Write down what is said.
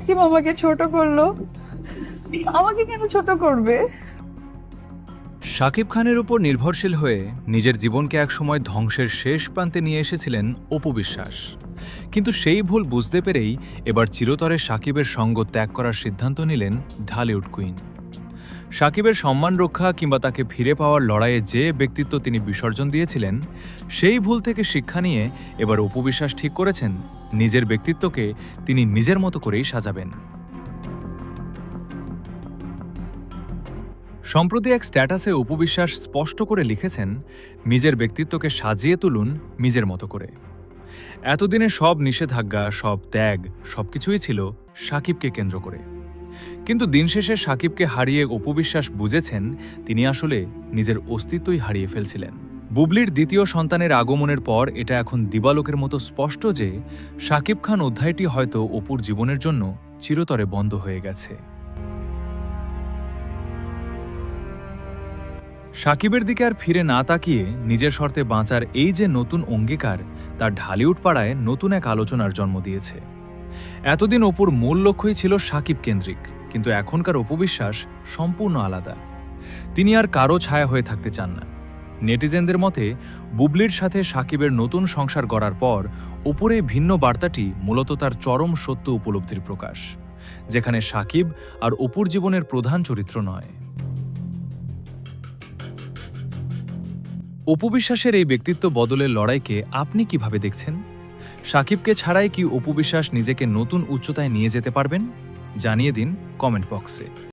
সাকিব আমাকে ছোট করলো। আমাকে কেন ছোট করবে? শাকিব খানের উপর নির্ভরশীল হয়ে নিজের জীবনকে একসময় ধ্বংসের শেষ প্রান্তে নিয়ে এসেছিলেন অপু বিশ্বাস। কিন্তু সেই ভুল বুঝতে পেরেই এবার চিরতরে শাকিবের সঙ্গ ত্যাগ করার সিদ্ধান্ত নিলেন ঢালিউড কুইন। শাকিবের সম্মান রক্ষা কিংবা তাকে ফিরে পাওয়ার লড়াইয়ে যে ব্যক্তিত্ব তিনি বিসর্জন দিয়েছিলেন, সেই ভুল থেকে শিক্ষা নিয়ে এবার অপু বিশ্বাস ঠিক করেছেন নিজের ব্যক্তিত্বকে তিনি নিজের মতো করেই সাজাবেন। সম্প্রতি এক স্ট্যাটাসে অপু বিশ্বাস স্পষ্ট করে লিখেছেন, নিজের ব্যক্তিত্বকে সাজিয়ে তুলুন নিজের মতো করে। এতদিনে সব নিষেধাজ্ঞা, সব ত্যাগ, সবকিছুই ছিল শাকিবকে কেন্দ্র করে। কিন্তু দিন শেষে শাকিবকে হারিয়ে অপু বিশ্বাস বুঝেছেন তিনি আসলে নিজের অস্তিত্বই হারিয়ে ফেলছিলেন। বুবলির দ্বিতীয় সন্তানের আগমনের পর এটা এখন দিবালোকের মতো স্পষ্ট যে শাকিব খান অধ্যায়টি হয়তো অপুর জীবনের জন্য চিরতরে বন্ধ হয়ে গেছে। শাকিবের দিকে আর ফিরে না তাকিয়ে নিজের শর্তে বাঁচার এই যে নতুন অঙ্গীকার, তার ঢালিউড পাড়ায় নতুন এক আলোচনার জন্ম দিয়েছে। এতদিন অপুর মূল লক্ষ্যই ছিল শাকিব কেন্দ্রিক, কিন্তু এখনকার অপু বিশ্বাস সম্পূর্ণ আলাদা। তিনি আর কারো ছায়া হয়ে থাকতে চান না। নেটিজেনদের মতে বুবলির সাথে শাকিবের নতুন সংসার গড়ার পর অপুর এই ভিন্ন বার্তাটি মূলত তার চরম সত্য উপলব্ধির প্রকাশ, যেখানে শাকিব আর অপুর জীবনের প্রধান চরিত্র নয়। অপু বিশ্বাসের এই ব্যক্তিত্ব বদলের লড়াইকে আপনি কিভাবে দেখছেন? শাকিবকে ছাড়াই কি অপু বিশ্বাস নিজেকে নতুন উচ্চতায় নিয়ে যেতে পারবেন? জানিয়ে দিন কমেন্ট বক্সে।